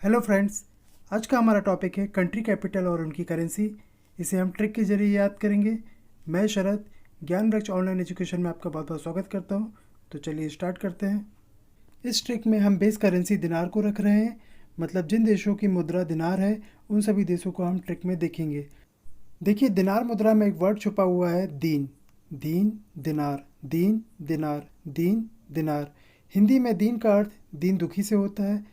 Hello friends, आज का हमारा टॉपिक है कंट्री कैपिटल और उनकी करेंसी। इसे हम ट्रिक के जरिए याद करेंगे। मैं शरद ज्ञान वृक्ष ऑनलाइन एजुकेशन में आपका बहुत बहुत स्वागत करता हूं। तो चलिए स्टार्ट करते हैं। इस ट्रिक में हम बेस करेंसी दिनार को रख रहे हैं, मतलब जिन देशों की मुद्रा दिनार है उन सभी देशों को हम ट्रिक में देखेंगे। देखिए, दिनार मुद्रा में एक वर्ड छुपा हुआ है दीन। दीन दिनार, दीन दिनार, दीन दिनार। हिंदी में दीन का अर्थ दीन दुखी से होता है,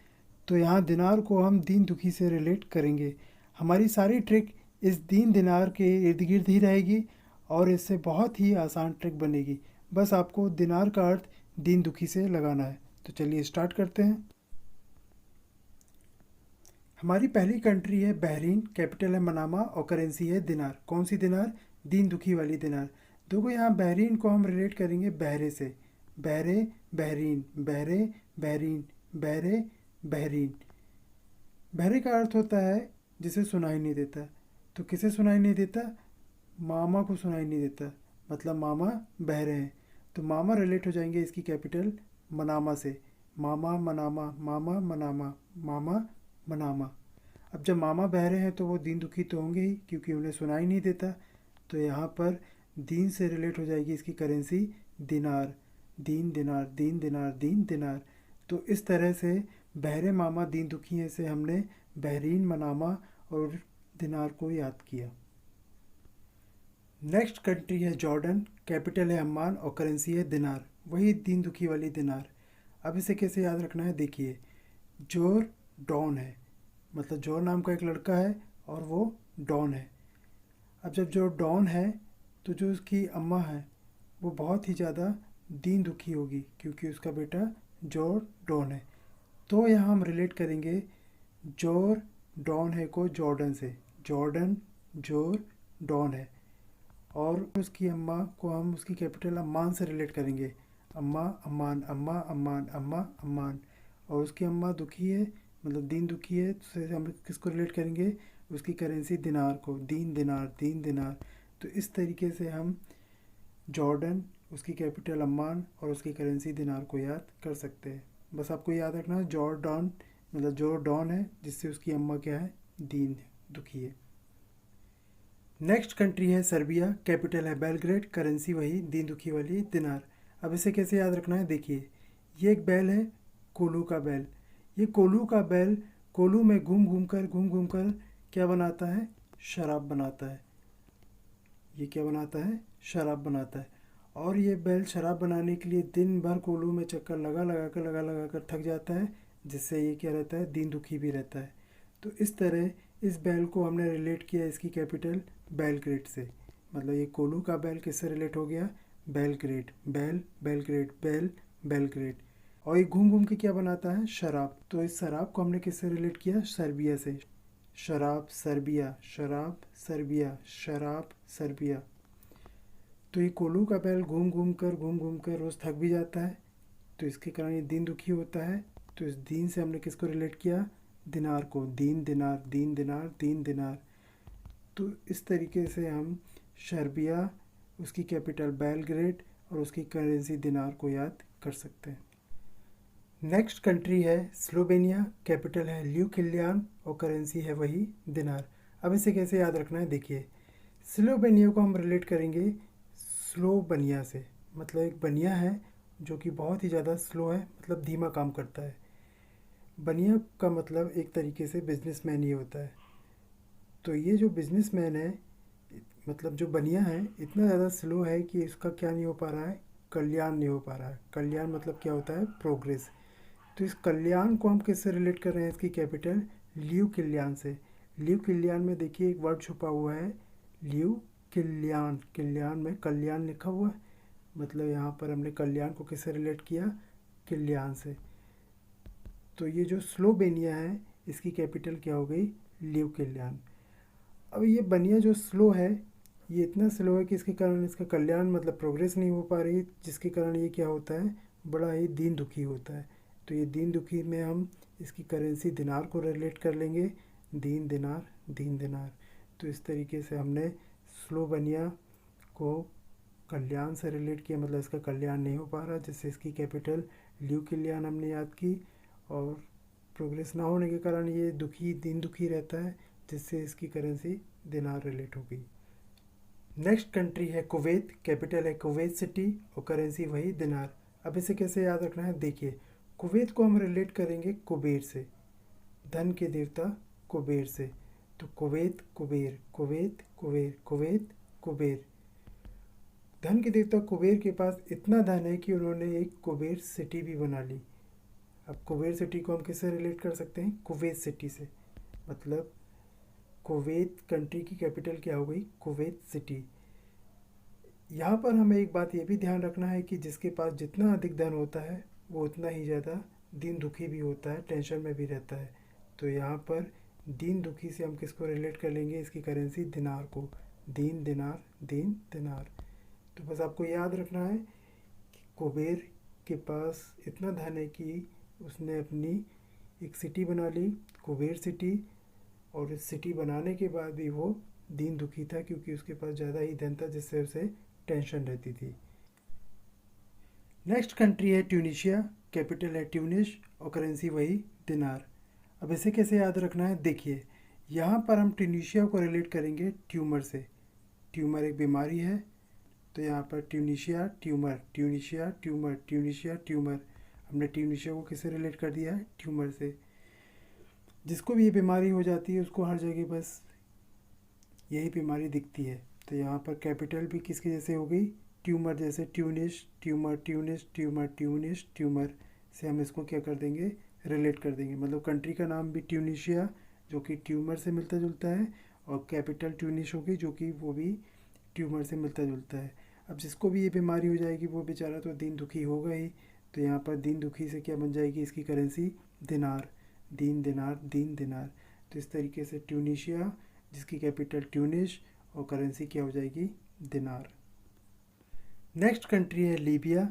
तो यहाँ दिनार को हम दीन दुखी से रिलेट करेंगे। हमारी सारी ट्रिक इस दीन दिनार के इर्द गिर्द ही रहेगी और इससे बहुत ही आसान ट्रिक बनेगी। बस आपको दिनार का अर्थ दीन दुखी से लगाना है। तो चलिए स्टार्ट करते हैं। हमारी पहली कंट्री है बहरीन, कैपिटल है मनामा और करेंसी है दिनार। कौन सी दिनार? दीन दुखी वाली दिनार। देखो, यहाँ बहरीन को हम रिलेट करेंगे बहरे से। बहरे बहरीन, बहरे बहरीन, बहरे बहरीन। बहरे का अर्थ होता है जिसे सुनाई नहीं देता। तो किसे सुनाई नहीं देता? मामा को सुनाई नहीं देता, मतलब मामा बहरे हैं। तो मामा रिलेट हो जाएंगे इसकी कैपिटल मनामा से। मामा मनामा, मामा मनामा, मामा मनामा। अब जब मामा बहरे हैं तो वो दीन दुखी तो होंगे ही, क्योंकि उन्हें सुनाई नहीं देता। तो यहाँ पर दीन से रिलेट हो जाएगी इसकी करेंसी दिनार। दीन दिनार, दीन दिनार, दीन दिनार। तो इस तरह से बहरे मामा दीन दुखी हैं से हमने बहरीन, मनामा और दिनार को याद किया। नेक्स्ट कंट्री है जॉर्डन, कैपिटल है अम्मान और करेंसी है दिनार। वही दीन दुखी वाली दिनार। अब इसे कैसे याद रखना है? देखिए, जोर डॉन है, मतलब जोर नाम का एक लड़का है और वो डॉन है। अब जब जो डॉन है तो जो उसकी अम्मा है वो बहुत ही ज़्यादा दीन दुखी होगी, क्योंकि उसका बेटा जोर डॉन है। तो यहाँ हम रिलेट करेंगे जोर डॉन है को जॉर्डन से। जॉर्डन जोर डॉन है, और उसकी अम्मा को हम उसकी कैपिटल अम्मान से रिलेट करेंगे। अम्मा अम्मान, अम्मा अम्मान, अम्मा अम्मान। और उसकी अम्मा दुखी है, मतलब दीन दुखी है, तो हम किसको रिलेट करेंगे? उसकी करेंसी दिनार को। दीन दिनार, दीन दिनार। तो इस तरीके से हम जॉर्डन, उसकी कैपिटल अम्मान और उसकी करेंसी दिनार को याद कर सकते हैं। बस आपको याद रखना है जॉर्डन, मतलब जो डॉन है जिससे उसकी अम्मा क्या है? दीन दुखी है। नेक्स्ट कंट्री है सर्बिया, कैपिटल है बेलग्रेड, करेंसी वही दीन दुखी वाली दिनार। अब इसे कैसे याद रखना है? देखिए, ये एक बैल है, कोलू का बैल। ये कोलू का बैल कोलू में घूम घूम कर क्या बनाता है? शराब बनाता है। ये क्या बनाता है? शराब बनाता है। और ये बैल शराब बनाने के लिए दिन भर कोलू में चक्कर लगा लगा कर थक जाता है, जिससे ये क्या रहता है? दीन दुखी भी रहता है। तो इस तरह इस बैल को हमने रिलेट किया इसकी कैपिटल बेलग्रेड से। मतलब ये कोलू का बैल किससे रिलेट हो गया? बेलग्रेड। बैल बेलग्रेड, बैल बेलग्रेड। और ये घूम घूम के क्या बनाता है? शराब। तो इस शराब को हमने किससे रिलेट किया? सर्बिया से। शराब सर्बिया, शराब सर्बिया, शराब सर्बिया। तो ये कोलू का बैल घूम घूम कर रोज़ थक भी जाता है, तो इसके कारण ये दीन दुखी होता है। तो इस दीन से हमने किसको रिलेट किया? दिनार को। दीन दिनार, दीन दिनार, दीन दिनार। तो इस तरीके से हम सर्बिया, उसकी कैपिटल बेलग्रेड और उसकी करेंसी दिनार को याद कर सकते हैं। नेक्स्ट कंट्री है स्लोवेनिया, कैपिटल है ल्यूकिलियान और करेंसी है वही दिनार। अब इसे कैसे याद रखना है? देखिए, स्लोवेनिया को हम रिलेट करेंगे स्लो बनिया से। मतलब एक बनिया है जो कि बहुत ही ज़्यादा स्लो है, मतलब धीमा काम करता है। बनिया का मतलब एक तरीके से बिजनेसमैन ही होता है। तो ये जो बिजनेसमैन है, मतलब जो बनिया है, इतना ज़्यादा स्लो है कि इसका क्या नहीं हो पा रहा है? कल्याण नहीं हो पा रहा है। कल्याण मतलब क्या होता है? प्रोग्रेस। तो इस कल्याण को हम किससे रिलेट कर रहे हैं? इसकी कैपिटल ल्यू किल्यान से। ल्यू किल्यान में देखिए एक वर्ड छुपा हुआ है, ल्यू किल्यान। किल्यान में कल्याण लिखा हुआ है, मतलब यहाँ पर हमने कल्याण को किससे रिलेट किया? किल्यान से। तो ये जो स्लोवेनिया है इसकी कैपिटल क्या हो गई? ल्यू किल्यान। अब ये बनिया जो स्लो है, ये इतना स्लो है कि इसके कारण इसका कल्याण मतलब प्रोग्रेस नहीं हो पा रही, जिसके कारण ये क्या होता है? बड़ा ही दीन दुखी होता है। तो ये दीन दुखी में हम इसकी करेंसी दिनार को रिलेट कर लेंगे। दीन दिनार, दीन दिनार। तो इस तरीके से हमने स्लोवेनिया को कल्याण से रिलेट किया, मतलब इसका कल्याण नहीं हो पा रहा, जिससे इसकी कैपिटल ल्यूकिलियान हमने याद की। और प्रोग्रेस ना होने के कारण ये दिन दुखी रहता है, जिससे इसकी करेंसी दिनार रिलेट हो गई। नेक्स्ट कंट्री है कुवैत, कैपिटल है कुवैत सिटी और करेंसी वही दिनार। अब इसे कैसे याद रखना है देखिए, कुवैत को हम रिलेट करेंगे कुबेर से, धन के देवता कुबेर से। तो Kuwait Kuber, Kuwait Kuber, Kuwait Kuber. धन के देवता कुबेर के पास इतना धन है कि उन्होंने एक कुबेर सिटी भी बना ली। अब कुबेर सिटी को हम किससे रिलेट कर सकते हैं? कुवैत सिटी से। मतलब कुवैत कंट्री की कैपिटल क्या हो गई? Kuwait city. यहाँ पर हमें एक बात ये भी ध्यान रखना है कि जिसके पास जितना अधिक धन होता है वो उतना ही ज़्यादा दीन दुखी भी होता है, टेंशन में भी रहता है। तो यहाँ पर दीन दुखी से हम किसको रिलेट कर लेंगे? इसकी करेंसी दिनार को। दीन दिनार, दीन दिनार। तो बस आपको याद रखना है कि कुबेर के पास इतना धन है कि उसने अपनी एक सिटी बना ली, कुबेर सिटी, और इस सिटी बनाने के बाद भी वो दीन दुखी था क्योंकि उसके पास ज़्यादा ही धन था, जिससे उसे टेंशन रहती थी। नेक्स्ट कंट्री है ट्यूनिशिया, कैपिटल है ट्यूनिश और करेंसी वही दिनार। अब इसे कैसे याद रखना है देखिए, यहाँ पर हम ट्यूनिशिया को रिलेट करेंगे ट्यूमर से। ट्यूमर एक बीमारी है, तो यहाँ पर Tunisia tumour, Tunisia tumour, Tunisia tumour. हमने ट्यूनिशिया को किससे रिलेट कर दिया है? ट्यूमर से। जिसको भी ये बीमारी हो जाती है उसको हर जगह बस यही बीमारी दिखती है। तो यहाँ पर कैपिटल भी किसके जैसे हो गई? ट्यूमर जैसे। Tunis tumour, Tunis tumour, Tunis tumour से हम इसको क्या कर देंगे? रिलेट कर देंगे। मतलब कंट्री का नाम भी ट्यूनिशिया जो कि ट्यूमर से मिलता जुलता है, और कैपिटल ट्यूनिश होगी जो कि वो भी ट्यूमर से मिलता जुलता है। अब जिसको भी ये बीमारी हो जाएगी वो बेचारा तो दीन दुखी होगा ही। तो यहाँ पर दीन दुखी से क्या बन जाएगी? इसकी करेंसी दिनार। दीन दिनार, दीन दिनार। तो इस तरीके से ट्यूनिशिया जिसकी कैपिटल ट्यूनिश और करेंसी क्या हो जाएगी? दिनार। नेक्स्ट कंट्री है लीबिया,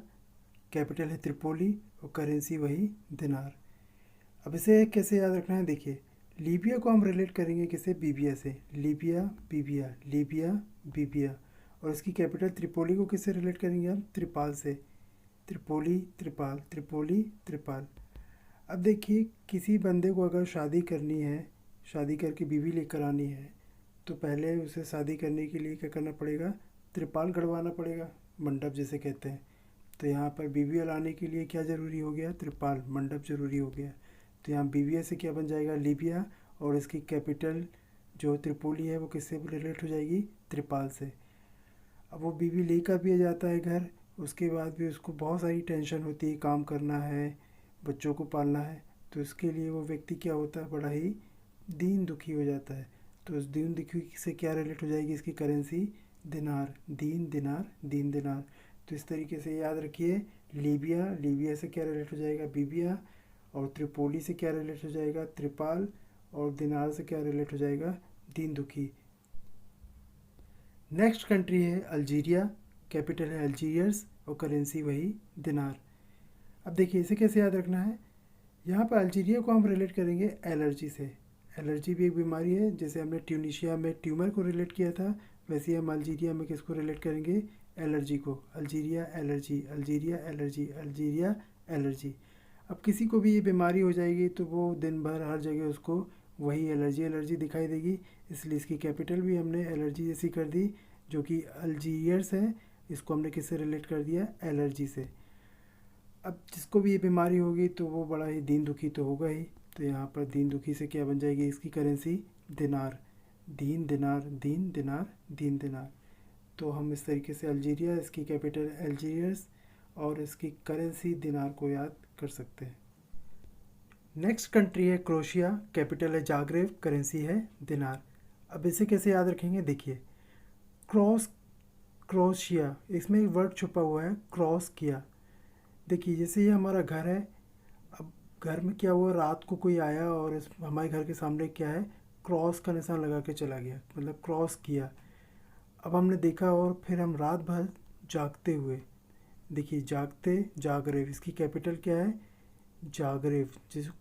कैपिटल है त्रिपोली और करेंसी वही दिनार। अब इसे कैसे याद रखना है देखिए, लीबिया को हम रिलेट करेंगे किसे? बीबिया से। लीबिया बीबिया, लीबिया बीबिया। और इसकी कैपिटल त्रिपोली को किससे रिलेट करेंगे हम? त्रिपाल से। त्रिपोली त्रिपाल, त्रिपोली त्रिपाल। अब देखिए, किसी बंदे को अगर शादी करनी है, शादी करके बीवी लेकर आनी है, तो पहले उसे शादी करने के लिए क्या करना पड़ेगा? त्रिपाल गढ़वाना पड़ेगा, मंडप जिसे कहते हैं। तो यहाँ पर बीवी लाने के लिए क्या ज़रूरी हो गया? त्रिपाल, मंडप ज़रूरी हो गया। तो यहाँ बीबिया से क्या बन जाएगा? लीबिया। और इसकी कैपिटल जो त्रिपोली है वो किससे रिलेट हो जाएगी? त्रिपाल से। अब वो बीवी लेकर भी आ जाता है घर, उसके बाद भी उसको बहुत सारी टेंशन होती है, काम करना है, बच्चों को पालना है। तो इसके लिए वो व्यक्ति क्या होता है? बड़ा ही दीन दुखी हो जाता है। तो उस दीन दुखी से क्या रिलेट हो जाएगी? इसकी करेंसी दिनार। दीन दिनार, दीन दिनार। तो इस तरीके से याद रखिए, लीबिया, लीबिया से क्या रिलेट हो जाएगा? बीबिया। और त्रिपोली से क्या रिलेट हो जाएगा? त्रिपाल। और दिनार से क्या रिलेट हो जाएगा? दीन दुखी। नेक्स्ट कंट्री है अल्जीरिया, कैपिटल है अल्जीरियस और करेंसी वही दिनार। अब देखिए, इसे कैसे याद रखना है, यहाँ पर अल्जीरिया को हम रिलेट करेंगे एलर्जी से। एलर्जी भी एक बीमारी है, जैसे हमने ट्यूनिशिया में ट्यूमर को रिलेट किया था, वैसे हम अल्जीरिया में किसको रिलेट करेंगे? एलर्जी को। Algeria allergy, Algeria allergy, Algeria allergy. अब किसी को भी ये बीमारी हो जाएगी तो वो दिन भर हर जगह उसको वही एलर्जी एलर्जी दिखाई देगी, इसलिए इसकी कैपिटल भी हमने एलर्जी जैसी कर दी, जो कि अल्जीरियस है। इसको हमने किससे रिलेट कर दिया? एलर्जी से। अब जिसको भी ये बीमारी होगी तो वो बड़ा ही दीन दुखी तो होगा ही। तो यहाँ पर दीन दुखी से क्या बन जाएगी? इसकी करेंसी दिनार। दीन दिनार, दीन दिनार, दीन दिनार। तो हम इस तरीके से अल्जीरिया, इसकी कैपिटल अल्जीरियस और इसकी करेंसी दिनार को याद कर सकते हैं। नेक्स्ट कंट्री है क्रोशिया, कैपिटल है जाग्रेब, करेंसी है दिनार। अब इसे कैसे याद रखेंगे देखिए, क्रोशिया, इसमें एक वर्ड छुपा हुआ है, क्रॉस किया। देखिए, जैसे ये हमारा घर है, अब घर में क्या हुआ, रात को कोई आया और हमारे घर के सामने क्या है? क्रॉस का निशान लगा के चला गया, मतलब क्रॉस किया। अब हमने देखा और फिर हम रात भर जागते हुए, देखिए जागते, जागरेव, इसकी कैपिटल क्या है? जागरेव।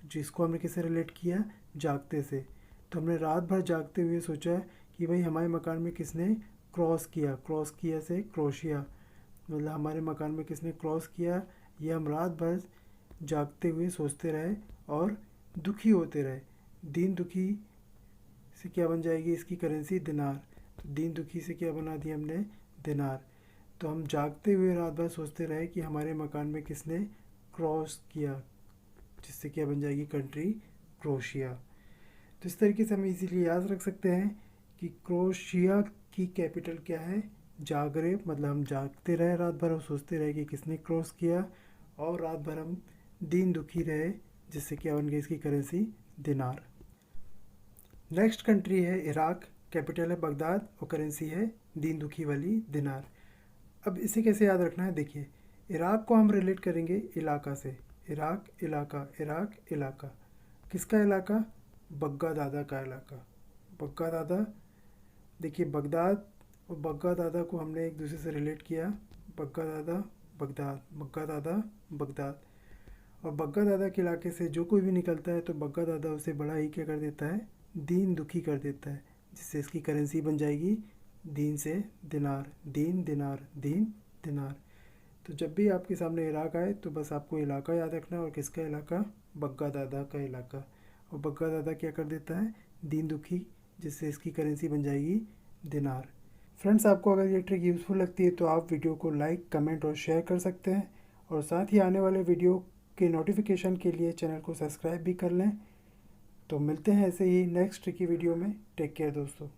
जिसको हमने किससे रिलेट किया? जागते से। तो हमने रात भर जागते हुए सोचा कि भाई हमारे मकान में किसने क्रॉस किया? क्रॉस किया से क्रोशिया, मतलब हमारे मकान में किसने क्रॉस किया? ये हम रात भर जागते हुए सोचते रहे और दुखी होते रहे, दीन दुखी से क्या बन जाएगी इसकी करेंसी दिनार। तो दीन दुखी से क्या बना दिया हमने, दिनार। तो हम जागते हुए रात भर सोचते रहे कि हमारे मकान में किसने क्रॉस किया, जिससे क्या बन जाएगी कंट्री क्रोशिया। तो इस तरीके से हम इजीली याद रख सकते हैं कि क्रोशिया की कैपिटल क्या है, जागरेब। मतलब हम जागते रहे रात भर और सोचते रहे कि किसने क्रॉस किया, और रात भर हम दीन दुखी रहे, जिससे क्या बन गई इसकी करेंसी दिनार। नेक्स्ट कंट्री है इराक, कैपिटल है बगदाद और करेंसी है दीन दुखी वाली दिनार। अब इसे कैसे याद रखना है, देखिए इराक को हम रिलेट करेंगे इलाका से, इराक इलाका, इराक इलाका, किसका इलाका, बग्गा दादा का इलाका। बग्गा दादा, देखिए बगदाद और बग्गा दादा को हमने एक दूसरे से रिलेट किया, बग्गा दादा बगदाद, बग्गा दादा बगदाद। और बग्गा दादा के इलाके से जो कोई भी निकलता है तो बग्गा दादा उसे बड़ा ही क्या कर देता है, दीन दुखी कर देता है, जिससे इसकी करेंसी बन जाएगी दीन से दिनार, दीन दिनार, दीन दिनार। तो जब भी आपके सामने इराक आए तो बस आपको इलाका याद रखना है, और किसका इलाका, बग्गा दादा का इलाका। और बग्गा दादा क्या कर देता है, दीन दुखी, जिससे इसकी करेंसी बन जाएगी दिनार। फ्रेंड्स, आपको अगर ये ट्रिक यूज़फुल लगती है तो आप वीडियो को लाइक, कमेंट और शेयर कर सकते हैं, और साथ ही आने वाले वीडियो के नोटिफिकेशन के लिए चैनल को सब्सक्राइब भी कर लें। तो मिलते हैं ऐसे ही नेक्स्ट ट्रिकी वीडियो में। टेक केयर दोस्तों।